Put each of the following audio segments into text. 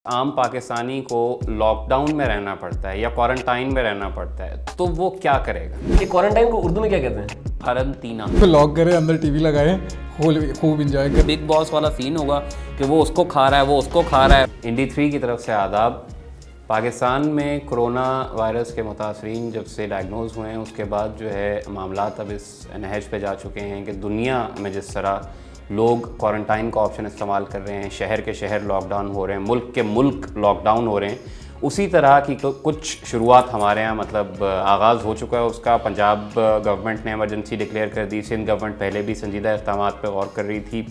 आम पाकिस्तानी को लॉकडाउन में रहना पड़ता है या क्वारंटाइन में रहना पड़ता है तो वो क्या करेगा? ये क्वारंटाइन को उर्दू में क्या कहते हैं? कारंटीना। तो लॉक करे, अंदर टीवी लगाए, खूब इंजॉय करे। बिग बॉस वाला सीन होगा कि वो उसको खा रहा है, वो उसको खा रहा है। इंडी 3 की तरफ से आदाब। पाकिस्तान में कोरोना वायरस के मुतासरीन जब से डायग्नोज हुए हैं उसके बाद जो है मामलात अब इस नहज पे जा चुके हैं कि दुनिया में जिस तरह लोग क्वारंटाइन का ऑप्शन इस्तेमाल कर रहे हैं, शहर के शहर लॉकडाउन हो रहे हैं, मुल्क के मुल्क लॉकडाउन हो रहे हैं, उसी तरह की कुछ शुरुआत हमारे यहाँ मतलब आगाज़ हो चुका है उसका। पंजाब गवर्नमेंट ने इमरजेंसी डिक्लेयर कर दी, सिंध गवर्नमेंट पहले भी संजीदा इक़दाम पर गौर कर रही थी।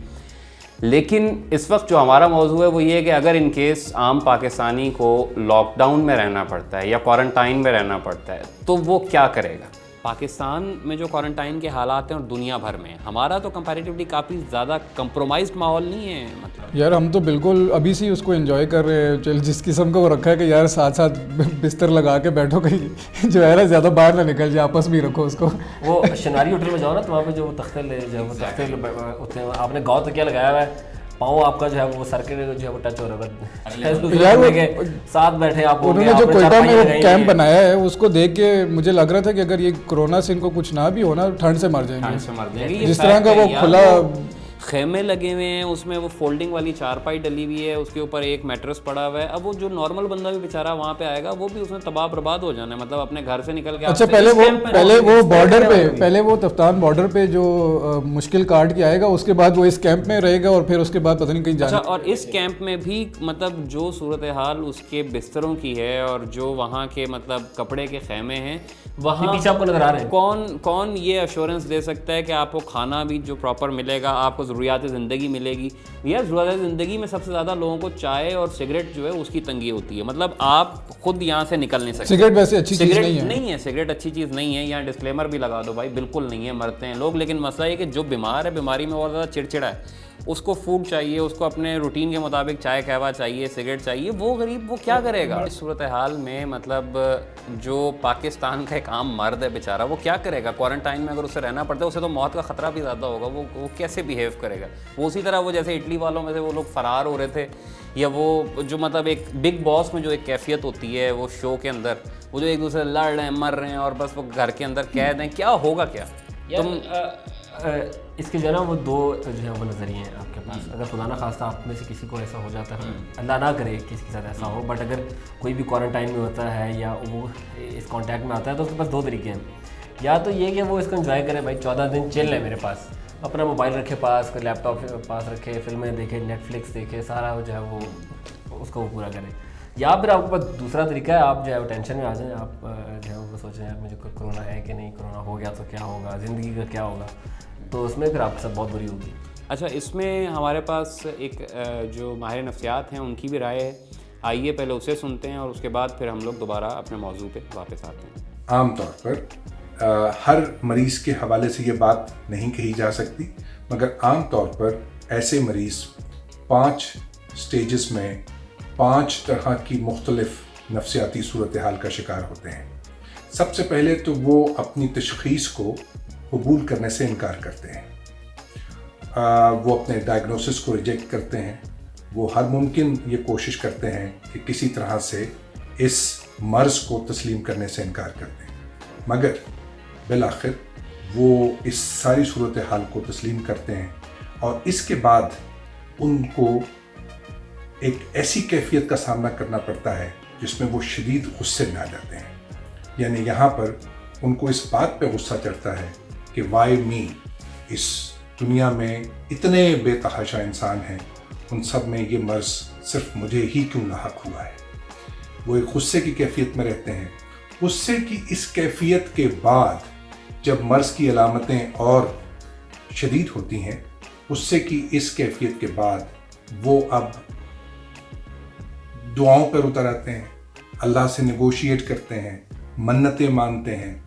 लेकिन इस वक्त जो हमारा मौजू है वो ये है कि अगर इन केस आम पाकिस्तानी को लॉकडाउन में रहना पड़ता है या क्वारंटाइन में रहना पड़ता है तो वो क्या करेगा? पाकिस्तान में जो क्वारंटाइन के हालात हैं और दुनिया भर में, हमारा तो कंपैरेटिवली काफ़ी ज़्यादा कंप्रोमाइज्ड माहौल नहीं है। मतलब यार हम तो बिल्कुल अभी से ही उसको एंजॉय कर रहे हैं। चल जिस किस्म का वो रखा है कि यार साथ साथ बिस्तर लगा के बैठो, कहीं जो है ना ज़्यादा बाहर ना निकल जाए, आपस में ही रखो उसको। वो शनारी होटल में जाओ ना तो वहाँ पे जो तख्ते होते हैं, आपने गाँव तो क्या लगाया हुआ है, पाँव आपका जो है वो सर के जो है वो टच हो रहा है यार, वो साथ बैठे आप। उन्होंने जो कोयटा में वो कैंप बनाया है उसको देख के मुझे लग रहा था कि अगर ये कोरोना से इनको कुछ ना भी हो ना, ठंड से मर जाएंगे। जिस तरह का वो खुला खेमे लगे हुए हैं, उसमें वो फोल्डिंग वाली चारपाई डली हुई है, उसके ऊपर एक मैट्रेस पड़ा हुआ है। अब वो जो नॉर्मल बंदा भी बेचारा वहाँ पे आएगा वो भी उसमें तबाह बर्बाद हो जाना है, मतलब अपने घर से निकल के। अच्छा, पहले वो बॉर्डर पे, पहले वो तफ्तान बॉर्डर पे जो मुश्किल काट के आएगा, उसके बाद वो इस कैंप में रहेगा और फिर उसके बाद पता नहीं कहीं जाना। अच्छा, और इस कैंप में भी मतलब जो सूरत हाल उसके बिस्तरों की है और जो वहाँ के मतलब कपड़े के खेमे हैं, वहाँ पीछे आपको नजर आ रहे हैं। कौन ये एश्योरेंस दे सकता है कि आपको खाना भी जो प्रॉपर मिलेगा, आपको ज़रूरियात ज़िंदगी मिलेगी? यार ज़रूरियात ज़िंदगी में सबसे ज़्यादा लोगों को चाय और सिगरेट जो है उसकी तंगी होती है। मतलब आप खुद यहाँ से निकल नहीं सकते। सिगरेट वैसे अच्छी चीज़ नहीं है, सिगरेट अच्छी चीज़ नहीं है। यहाँ डिस्क्लेमर भी लगा दो भाई, बिल्कुल नहीं है, मरते हैं लोग। लेकिन मसला ये कि जो बीमार है, बीमारी में और ज़्यादा चिड़चिड़ा है, उसको फूड चाहिए, उसको अपने रूटीन के मुताबिक चाय कहवा चाहिए, सिगरेट चाहिए। वो गरीब वो क्या करेगा इस सूरत हाल में? मतलब जो पाकिस्तान का एक आम मर्द है बेचारा, वो क्या करेगा क्वारंटाइन में? अगर उसे रहना पड़ता है उसे तो मौत का ख़तरा भी ज़्यादा होगा। वो कैसे बिहेव करेगा? वो उसी तरह वो जैसे इटली वालों में से वो लोग फ़रार हो रहे थे, या वो जो मतलब एक बिग बॉस में जो एक कैफियत होती है वो शो के अंदर, वो जो एक दूसरे लड़ रहे हैं, मर रहे हैं और बस वो घर के अंदर कैद हैं। क्या होगा क्या? तुम इसके जो है ना वो दो जो है वो नज़रिए हैं आपके पास। अगर खुदा ना खास्ता आप में से किसी को ऐसा हो जाता है, अल्लाह ना करे किसी के साथ ऐसा हो, बट अगर कोई भी क्वारंटाइन में होता है या वो इस कांटेक्ट में आता है तो उसके पास दो तरीके हैं। या तो ये कि वो इसको एंजॉय करे, भाई 14 दिन चिल है मेरे पास, अपना मोबाइल रखे पास, कोई लैपटॉप पास रखे, फिल्में देखे, नेटफ्लिक्स देखे, सारा जो है वो उसको वो पूरा करे। या फिर आपके पास दूसरा तरीका है, आप जो है वो टेंशन में आ जाएं, आप जो है वो सोचें यार मुझे कोरोना है कि नहीं, कोरोना हो गया तो क्या होगा, ज़िंदगी का क्या होगा, तो उसमें फिर आपके साथ बहुत बुरी होगी। अच्छा, इसमें हमारे पास एक जो माहिर नफ्सियात हैं उनकी भी राय है। आइए पहले उसे सुनते हैं और उसके बाद फिर हम लोग दोबारा अपने मौजू पे वापस आते हैं। आम तौर पर हर मरीज़ के हवाले से ये बात नहीं कही जा सकती, मगर आम तौर पर ऐसे मरीज़ 5 स्टेजेस में 5 तरह की मुख्तलिफ नफ्सियाती सूरत हाल का शिकार होते हैं। सबसे पहले तो वो अपनी तशख़ीस को कबूल करने से इनकार करते हैं। वो अपने डायग्नोसिस को रिजेक्ट करते हैं। वो हर मुमकिन ये कोशिश करते हैं कि किसी तरह से इस मर्ज़ को तस्लीम करने से इनकार करते हैं, मगर बिलाखिर वो इस सारी सूरत हाल को तस्लीम करते हैं और इसके बाद उनको एक ऐसी कैफियत का सामना करना पड़ता है जिसमें वो शदीद गुस्से में आ जाते हैं। यानी यहाँ पर उनको इस बात पे गुस्सा चढ़ता है कि वाई मी, इस दुनिया में इतने बेतहाशा इंसान हैं, उन सब में ये मर्ज़ सिर्फ मुझे ही क्यों लाहक हुआ है। वो एक गुस्से की कैफियत में रहते हैं। गुस्से की इस कैफियत के बाद जब मर्ज़ की अलामतें और शदीद होती हैं, गुस्से की इस कैफियत के बाद वो अब दुआओं पर उतर आते हैं, अल्लाह से नेगोशिएट करते हैं, मन्नतें मानते हैं,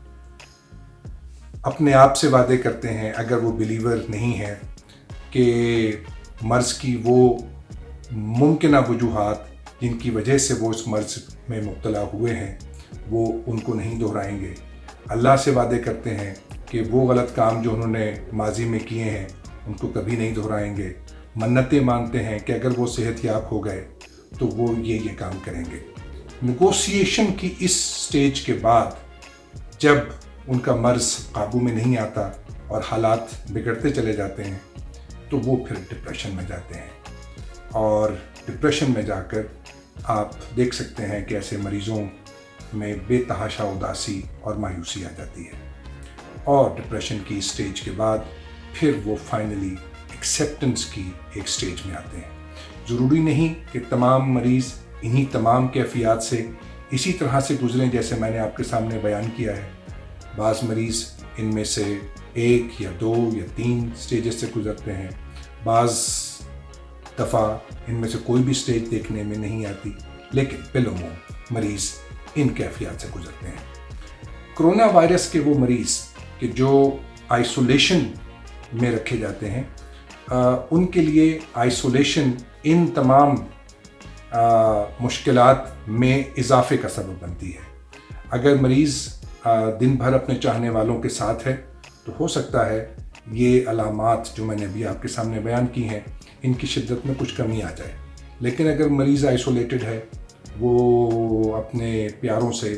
अपने आप से वादे करते हैं, अगर वो बिलीवर नहीं है कि मर्ज़ की वो मुमकिन वजूहात जिनकी वजह से वो इस मर्ज़ में मुब्तला हुए हैं वो उनको नहीं दोहराएंगे। अल्लाह से वादे करते हैं कि वो गलत काम जो उन्होंने माजी में किए हैं उनको कभी नहीं दोहराएंगे। मन्नतें मानते हैं कि अगर वो सेहतयाब हो गए तो वो ये काम करेंगे। नेगोशिएशन की इस स्टेज के बाद जब उनका मर्ज काबू में नहीं आता और हालात बिगड़ते चले जाते हैं तो वो फिर डिप्रेशन में जाते हैं, और डिप्रेशन में जाकर आप देख सकते हैं कि ऐसे मरीज़ों में बेतहाशा उदासी और मायूसी आ जाती है, और डिप्रेशन की स्टेज के बाद फिर वो फाइनली एक्सेप्टेंस की एक स्टेज में आते हैं। ज़रूरी नहीं कि तमाम मरीज़ इन्हीं तमाम कैफियत से इसी तरह से गुजरें जैसे मैंने आपके सामने बयान किया है। बाज़ मरीज़ इनमें से 1 या 2 या 3 स्टेजेस से गुजरते हैं, बाज़ दफ़ा इनमें से कोई भी स्टेज देखने में नहीं आती, लेकिन बिलुमूम मरीज़ इन कैफियत से गुजरते हैं। कोरोना वायरस के वो मरीज़ कि जो आइसोलेशन में रखे जाते हैं, उनके लिए आइसोलेशन इन तमाम मुश्किलात में इजाफे का सबब बनती है। अगर मरीज़ दिन भर अपने चाहने वालों के साथ है तो हो सकता है ये अलामात जो मैंने अभी आपके सामने बयान की हैं इनकी शिद्दत में कुछ कमी आ जाए, लेकिन अगर मरीज़ आइसोलेटेड है, वो अपने प्यारों से,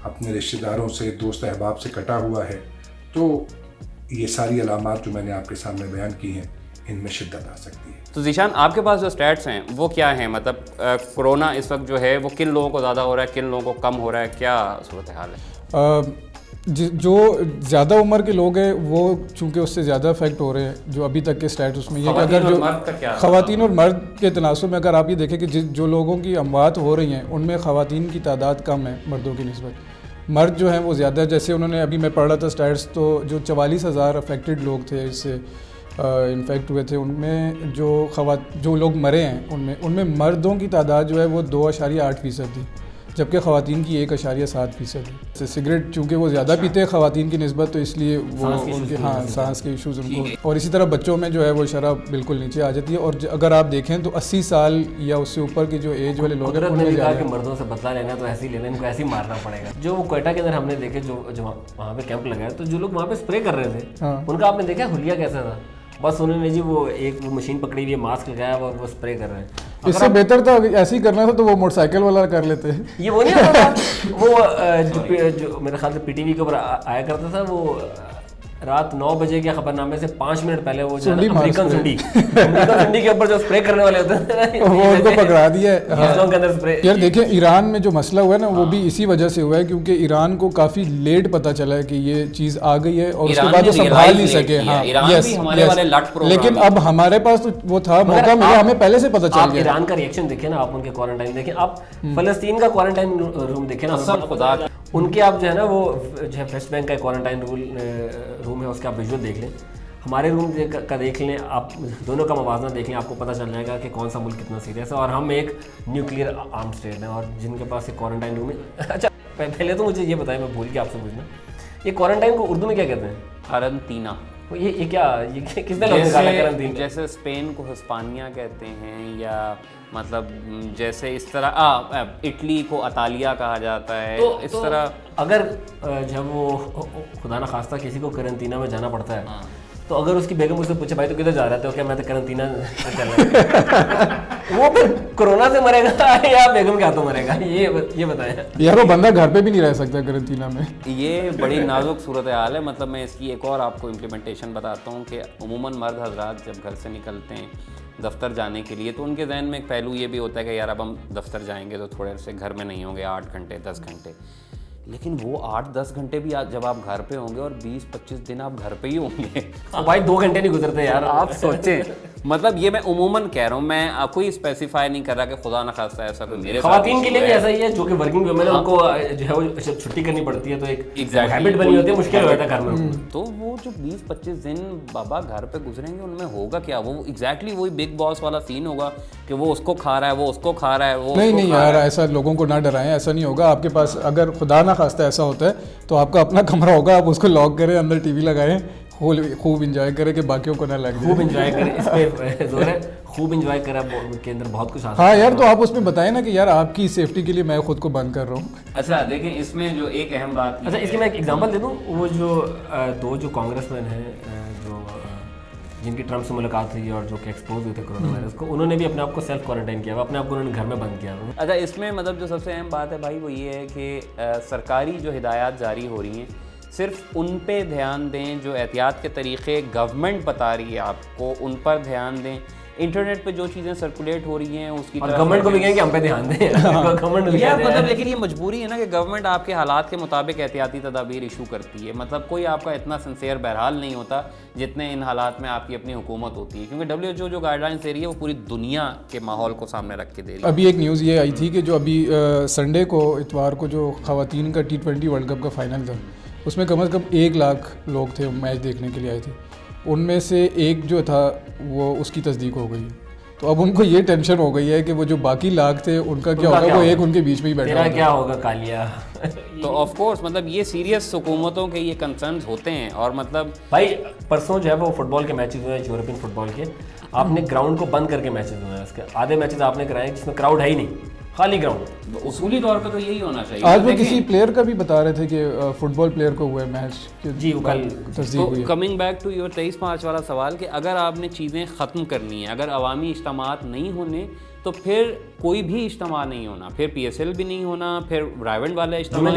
अपने रिश्तेदारों से, दोस्त अहबाब से कटा हुआ है, तो ये सारी अलामात जो मैंने आपके सामने बयान की हैं इनमें शिद्दत आ सकती है। तो ज़ीशान, आपके पास जो स्टैट्स हैं वो क्या हैं? मतलब कोरोना इस वक्त जो है वो किन लोगों को ज़्यादा हो रहा है, किन लोगों को कम हो रहा है, क्या सूरत हाल है? जो ज़्यादा उम्र के लोग हैं वो चूँकि उससे ज़्यादा इफेक्ट हो रहे हैं। जो अभी तक के स्टैट उसमें ये कि अगर जो ख़वातीन और मर्द के तनासुब में अगर आप ये देखें कि जो लोगों की अमवात हो रही हैं उनमें ख़वातीन की तादाद कम है मर्दों की निस्बत। मर्द जो हैं वो ज़्यादा, जैसे उन्होंने अभी मैं पढ़ रहा था स्टैट्स, तो जो 44,000 अफेक्टेड लोग थे, इससे इन्फेक्ट हुए थे, उनमें जो लोग मरे हैं उनमें मर्दों की तादाद जो है वो 2.8% थी, जबकि ख़वातीन की 1.7% है। सिगरेट चूँकि वो ज़्यादा पीते हैं ख़वातीन की निस्बत, तो इसलिए वो उनके सांस के इशूज़ उनको, और इसी तरह बच्चों में जो है वो शरह बिल्कुल नीचे आ जाती है। और अगर आप देखें तो 80 साल या उससे ऊपर के जो एज वाले लोग हैं उनमें ज़्यादा मर्दों से बदला लेना तो ऐसे ही लेना, इनको ऐसे ही मारना पड़ेगा। जो क्वेटा के अंदर हमने देखे जो वहाँ पे कैंप लगाया, तो जो लोग वहाँ पे स्प्रे कर रहे थे उनका आपने देखा हुलिया कैसा था? बस उन्होंने जी वो मशीन पकड़ी हुई है, मास्क लगाया और वो स्प्रे कर रहे हैं। इससे बेहतर था ऐसे ही करना था तो वो मोटरसाइकिल वाला कर लेते हैं। ये वो नहीं आता था वो जो मेरे ख्याल से पीटीवी के ऊपर आया करता था, वो रात 9 बजे के खबरनामे से 5 मिनट पहले वो जो अमेरिकन सुंडी के ऊपर जो स्प्रे करने वाले होते हैं वो उनको पकड़ा दिया है। के अंदर स्प्रे। यार देखिए, ईरान में जो मसला हुआ है ना वो भी इसी वजह से हुआ है, क्योंकि ईरान को काफी लेट पता चला है कि ये चीज आ गई है और उसके बाद वो संभाल नहीं सके। हाँ, लेकिन अब हमारे पास तो वो था मौका मिला, हमें पहले से पता चल गया। ईरान का रिएक्शन देखे ना आप, उनके क्वारंटाइन देखें आप, फलस्तीन का क्वारंटाइन रूम देखे ना, सब खुदा उनके आप जो है ना वो जो है वेस्ट बैंक का क्वारंटाइन रूम है, उसके आप विजुअल देख लें, हमारे रूम का देख लें, आप दोनों का मवाजना देख लें, आपको पता चल जाएगा कि कौन सा मुल्क कितना सीरियस है। और हम एक न्यूक्लियर आर्म स्टेट हैं और जिनके पास एक क्वारंटाइन रूम है। अच्छा पहले तो मुझे ये बताएं, मैं भूल के आपसे पूछना, ये क्वारंटाइन को उर्दू में क्या कहते हैं? करंटीना। ये किसने लोग निकाला करंटीना? जैसे स्पेन को हिस्पानिया कहते हैं, या मतलब जैसे इस तरह इटली को अतालिया कहा जाता है। तो इस तरह अगर जब वो खुदा न खास्ता किसी को करंटीना में जाना पड़ता है, तो अगर उसकी बेगम उससे पूछे भाई तो किधर जा रहा था, क्या मैं तो करंटीना चल रहा वो फिर कोरोना से मरेगा या बेगम के हाथों मरेगा? ये बताया यार, वो बंदा घर पे भी नहीं रह सकता करंटीना में। ये बड़ी नाजुक सूरत हाल है। मतलब मैं इसकी एक और आपको इम्प्लीमेंटेशन बताता हूँ कि उमूमन मर्द हजरात जब घर से निकलते हैं दफ्तर जाने के लिए, तो उनके जहन में एक पहलू ये भी होता है कि यार अब हम दफ्तर जाएंगे तो थोड़े से घर में नहीं होंगे 8 घंटे 10 घंटे, लेकिन वो 8-10 घंटे भी जब आप घर पे होंगे और 20-25 दिन आप घर पे ही होंगे। भाई 2 घंटे नहीं गुजरते यार, आप सोचें। मतलब ये मैं उमूमन कह रहा हूँ, मैं कोई स्पेसिफाई नहीं कर रहा कि खुदा न खास्ता ऐसा कोई मेरे ख़वातीन के लिए भी ऐसा ही है, जो कि वर्किंग वुमेन है, उनको जो है वो छुट्टी करनी पड़ती है, तो एक हैबिट बनी होती है, मुश्किल हो जाता है घर में। तो वो जो 20-25 दिन बाबा घर पे गुजरेंगे उनमें होगा क्या? वो एग्जैक्टली वही बिग बॉस वाला सीन होगा कि वो उसको खा रहा है, वो उसको खा रहा है, वो नहीं यार, ऐसा लोगों को ना डराएं, ऐसा नहीं होगा। आपके पास अगर खुदा ना खास्ता ऐसा होता है तो आपका अपना कमरा होगा, आप उसको लॉक करें, अंदर टीवी लगाएं, खूब इंजॉय करें कि बाकियों को ना लगे। खूब इंजॉय करें, इस पे जोर है, खूब इंजॉय करें के अंदर बहुत कुछ आता है। हाँ यार, तो आप उसमें बताएं ना कि यार आपकी सेफ्टी के लिए मैं खुद को बंद कर रहा हूँ। अच्छा देखिए, इसमें जो एक अहम बात, अच्छा इसकी मैं एक एग्जांपल दे दूँ, वो जो 2 कांग्रेसमैन हैं जो जिनकी ट्रम्प से मुलाकात हुई और जो कि एक्सपोज हुए थे कोरोना वायरस को, उन्होंने भी अपने आप को सेल्फ क्वारंटाइन किया हुआ, अपने आप को उन्होंने घर में बंद किया हुआ। अच्छा, इसमें मतलब जो सबसे अहम बात है भाई वो ये है कि सरकारी जो हिदायत जारी हो रही हैं सिर्फ उन पे ध्यान दें जो एहतियात के तरीक़े गवर्नमेंट बता रही है आपको, उन पर ध्यान दें। इंटरनेट पे जो चीज़ें सर्कुलेट हो रही हैं उसकी और गवर्नमेंट को भी कहें कि हम पे ध्यान दें। गवर्नमेंट यार मतलब लेकिन ये मजबूरी है ना कि गवर्नमेंट आपके हालात के मुताबिक एहतियाती तदाबीर इशू करती है। मतलब कोई आपका इतना सिंसियर बहरहाल नहीं होता जितने इन हालात में आपकी अपनी हुकूमत होती है, क्योंकि WHO जो गाइडलाइंस दे रही है वो पूरी दुनिया के माहौल को सामने रख के दे रही है। अभी एक न्यूज़ ये आई थी कि जो अभी संडे को इतवार को जो ख़वातीन का T20 वर्ल्ड कप का फाइनल था, उसमें कम से कम 1 लाख लोग थे मैच देखने के लिए आए थे। उनमें से एक जो था वो उसकी तस्दीक हो गई। तो अब उनको ये टेंशन हो गई है कि वो जो बाकी लाख थे उनका क्या होगा, वो एक उनके बीच में ही बैठा तेरा क्या होगा कालिया। तो ऑफ कोर्स मतलब ये सीरियस हुकूमतों के ये कंसर्न्स होते हैं। और मतलब भाई परसों जो है वो फुटबॉल के मैचेस हुए हैं, यूरोपियन फुटबॉल के, आपने ग्राउंड को बंद करके मैचेस हुए हैं, उसके आधे मैचेस आपने कराए जिसमें क्राउड है ही नहीं, खाली ग्राउंड। उसूली तौर पर तो यही होना चाहिए। आज वो किसी प्लेयर का भी बता रहे थे कि फुटबॉल प्लेयर को हुआ मैच जी, वो कल तस्दीक हुई। कमिंग बैक टू योर 23 मार्च वाला सवाल कि अगर आपने चीज़ें ख़त्म करनी है, अगर अवामी इज्तिमात नहीं होने तो फिर कोई भी इज्तिमा नहीं होना, फिर PSL भी नहीं होना, फिर राइवेंट वाला इज्तिमा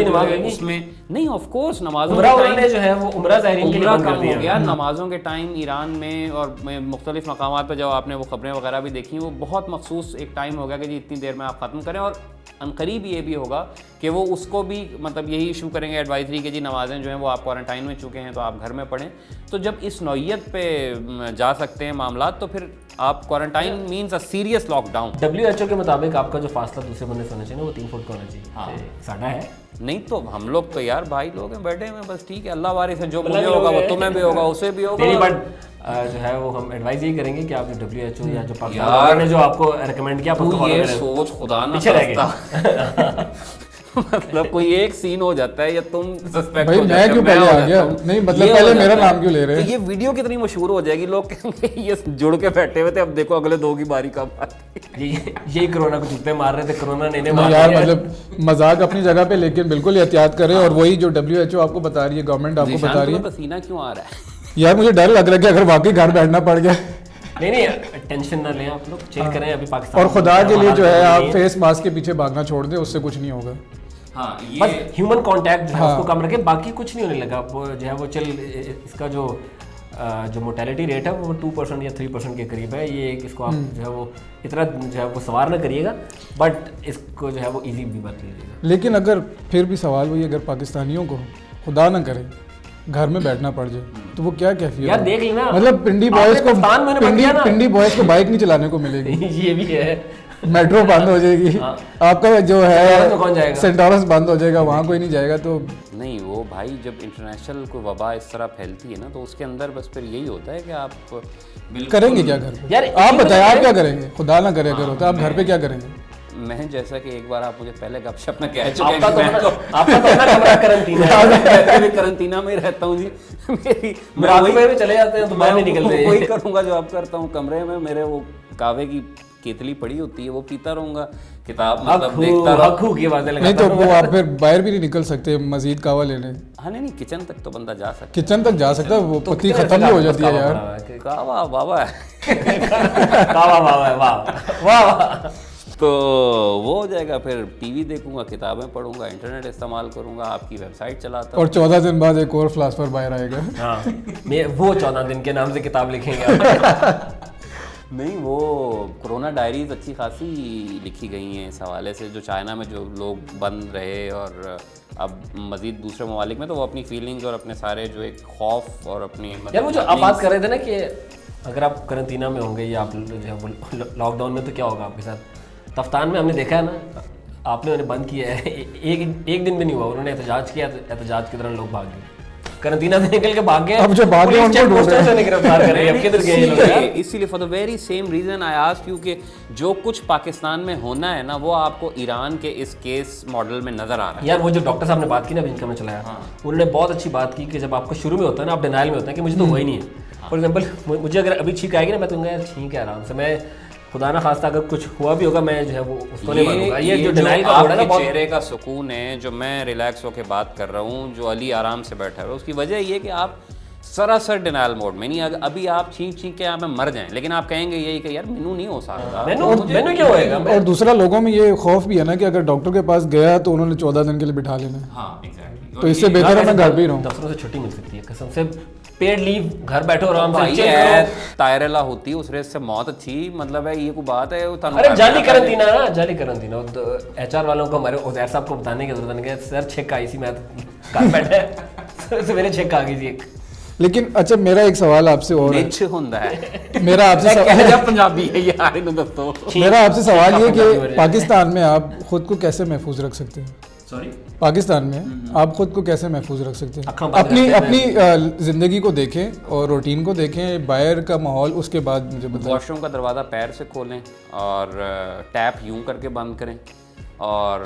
उसमें नहीं। ऑफ कोर्स नमाजों जो है वो उम्रा ज़ायरीन के लिए बंद कर दिया गया। नमाजों के टाइम ईरान में और मुख्तलिफ मकामात पर जब आपने वो खबरें वगैरह भी देखी, वो बहुत मखसूस एक टाइम हो गया कि जी इतनी देर में आप ख़त्म करें। और अनकरीब ये भी होगा कि वो उसको भी मतलब यही इशू करेंगे एडवाइजरी कि जी नमाज़ें जो हैं वो आप क्वारंटाइन में चुके हैं तो आप घर में पढ़ें। तो जब इस नौइयत पे जा सकते हैं मामला, तो फिर आप quarantine means a serious lockdown. WHO के मुताबिक आपका जो फासला दूसरे बंदे से होना चाहिए वो 3 फुट का होना चाहिए। हाँ, साढ़ा है नहीं तो हम लोग तो यार भाई लोग हैं, बैठे हैं बस, ठीक है अल्लाह वारिस है, जो मुझे होगा वो तुम्हें भी होगा, उसे भी होगा। बट जो है वो हम एडवाइस यही करेंगे कि आप जो WHO या जो पाकिस्तान ने जो आपको रेकमेंड किया तू ये सोच खुदा ना करता मतलब कोई एक सीन हो जाता है या तुम सस्पेक्ट भाई मैं क्यों पहले आ गया? नहीं मतलब पहले मेरा नाम क्यों ले रहे हैं? तो ये वीडियो कितनी मशहूर हो जाएगी, लोग कहेंगे ये जुड़ के बैठे हुए थे, अब देखो अगले 2 की बारी कब आती। यही कोरोना को जूते मार रहे थे, कोरोना ने मार यार मतलब मजाक अपनी जगह पे, लेकिन बिल्कुल एहतियात करें। और वही जो WHO आपको बता रही है, गवर्नमेंट आपको बता रही है। पसीना क्यों आ रहा है यार मुझे डर लग रहा है कि अगर वाकई घर बैठना पड़ गया। नहीं टेंशन ना लें आप लोग, चिल करें अभी पाकिस्तान। और खुदा के लिए जो है आप फेस मास्क के पीछे भागना छोड़ दें, उससे कुछ नहीं होगा। हाँ, ये बस ह्यूमन कांटेक्ट जो है उसको कम रखें, बाकी कुछ नहीं होने लगा। वो जो है वो इसका जो मोर्टेलिटी रेट है वो 2% या 3% के करीब है। ये इसको आप जो है वो इतना जो है वो सवार ना करिएगा, बट इसको जो है वो इजी भी मत लीजिएगा। लेकिन अगर फिर भी सवाल वही, अगर पाकिस्तानियों को खुदा ना करे घर में बैठना पड़ जाए तो वो क्या कैफियत यार देख लेना, मतलब पिंडी बॉयज को बाइक नहीं चलाने को मिलेगी। ये भी है, मेट्रो बंद हो जाएगी, आपका जो है सेंटोरस बंद हो जाएगा, वहाँ कोई नहीं जाएगा। तो नहीं वो भाई जब इंटरनेशनल कोई वबा इस तरह फैलती है ना, तो उसके अंदर बस फिर यही होता है कि आप करेंगे क्या घर पे? यार आप बताएं आप क्या करेंगे? खुदा ना करे अगर होता, आप घर पे क्या करेंगे? मैं जैसा कि एक बार आप मुझे पहले गपशप में कह चुके हैं, आपका करंटीना में ही रहता हूँ जी। में भी चले जाते हैं तो मैं नहीं निकलते, वही करूँगा जो आप करता हूँ। कमरे में मेरे वो कावे की केतली पड़ी होती है, वो पीता रहूंगा, किताब मतलब देखता रहूंगा। नहीं तो वो आप फिर बाहर भी नहीं निकल सकते मजीद कावा लेने। हाँ नहीं किचन तक तो बंदा जा सकता है, किचन तक जा सकता है, वो पत्ती खत्म हो जाती है यार। कावा बाबा कावा बाबा है, वाह वाह। तो वो हो जाएगा, फिर टीवी देखूंगा, किताबें पढ़ूंगा, इंटरनेट इस्तेमाल करूंगा, आपकी वेबसाइट चलाता और 14 दिन बाद एक और फिलॉसफर बाहर आएगा। हाँ, वो 14 दिन के नाम से किताब लिखेंगे। नहीं वो कोरोना डायरीज अच्छी खासी लिखी गई हैं इस हवाले से, जो चाइना में जो लोग बंद रहे और अब मजीद दूसरे ममालिक में, तो वो अपनी फीलिंग्स और अपने सारे जो एक खौफ और अपनी यार वो जो आप बात कर रहे थे ना कि अगर आप करंटीना में होंगे या आप लॉकडाउन में तो क्या होगा आपके साथ। तफ्तान में हमने देखा है ना, आपने उन्हें बंद किया है, एक दिन भी नहीं हुआ, उन्होंने एहतजाज किया, एहतजाज की तरह लोग भाग गए, करंटीना से निकल के भाग गए। अब जो भाग गए उनको ढूंढ रहे हैं, गिरफ्तार कर रहे हैं। अब किधर गए लोग यार? इसीलिए for the very same reason I ask you कि जो कुछ पाकिस्तान में होना है ना, वो आपको ईरान के इस केस मॉडल में नजर आ रहा है। यार वो जो डॉक्टर साहब ने बात की ना, जिनका मैं चलाया, उन्होंने बहुत अच्छी बात की कि जब आपको शुरू में होता है ना, आप डिनाइल में होता है कि मुझे तो हुआ ही नहीं है। फॉर एग्जाम्पल मुझे अगर अभी छींक आएगी ना, मैं तो कहूँगा यार ठीक है आराम से, मैं खुदा ना खास्ता अगर कुछ हुआ भी होगा मैं जो है वो उसको नहीं मानूंगा। ये जो डिनाइल का थोड़ा ना बहुत चेहरे का सुकून है, जो मैं रिलैक्स होकर बात कर रहा हूँ, जो अली आराम से बैठा है, उसकी वजह ये कि आप सरासर डिनाइल मोड में नहीं। अभी आप छींक के यहाँ पे मर जाएं, लेकिन आप कहेंगे यही कि यार मैनू नहीं हो सकता, मैनू क्या होएगा। और दूसरा लोगों में ये खौफ भी है ना कि अगर डॉक्टर के पास गया तो उन्होंने 14 दिन के लिए बिठा लेना है। हाँ एग्जैक्टली। तो इससे बेहतर है मैं घर पे ही रहूँ। दफ्तरों से छुट्टी मिल सकती है कसम से, पेड लीव, घर बैठो आराम से ये है तायरेला होती उस रेस से मौत अच्छी, मतलब है ये कोई बात है। अरे जाली करंटीना ना, जाली करंटीना HR वालों को हमारे उजैर साहब को बताने की जरूरत नहीं है। सर चेक आई सी, मैं घर बैठे सवेरे चेक आ गई थी एक। लेकिन अच्छा मेरा एक सवाल आपसे और है। निच ਹੁੰਦਾ है मेरा आपसे सवाल जब पंजाबी है यार इन्हें दोस्तों। मेरा आपसे सवाल ये कि पाकिस्तान में आप खुद को कैसे महफूज रख सकते हैं? सॉरी, पाकिस्तान में आप खुद को कैसे महफूज रख सकते हैं? अपनी अपनी ज़िंदगी को देखें और रूटीन को देखें, बाहर का माहौल, उसके बाद मुझे बताएं। वॉशरूम का दरवाज़ा पैर से खोलें और टैप यूं करके बंद करें, और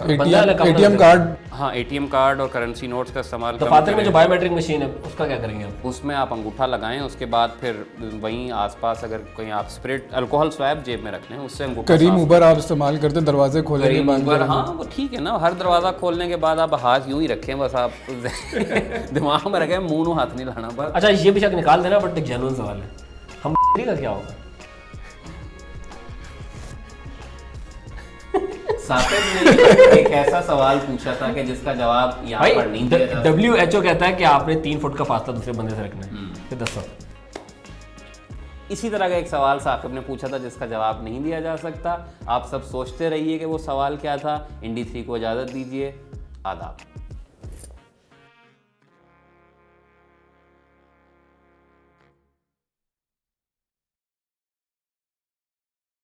ATM कार्ड, हाँ ATM कार्ड और करेंसी नोट्स का इस्तेमाल दफातर में जो बायोमेट्रिक मशीन है उसका क्या करेंगे आप? उसमें आप अंगूठा लगाएं, उसके बाद फिर वहीं आसपास अगर कहीं आप स्प्रिट अल्कोहल स्वैब जेब में रख लें, उससे अंगूठा करीम उबर आप इस्तेमाल करते हैं दरवाजे खोलने के बाद? हाँ वो ठीक है ना, हर दरवाज़ा खोलने के बाद आप हाथ यूं ही रखें बस, आप दिमाग में रखें, मुंह हाथ नहीं लाना बस। अच्छा ये भी शक निकाल देना, बट एक जेन्युइन सवाल है, हम का क्या होगा? साकिब ने एक ऐसा सवाल पूछा था कि जिसका जवाब यहाँ पर नहीं दिया था। WHO कहता है कि आपने 3 फुट का फासला दूसरे बंदे से रखना है, फिर 10 इसी तरह का एक सवाल साकिब ने पूछा था जिसका जवाब नहीं दिया जा सकता। आप सब सोचते रहिए कि वो सवाल क्या था। इंडी 3 को इजाज़त दीजिए, आदाब।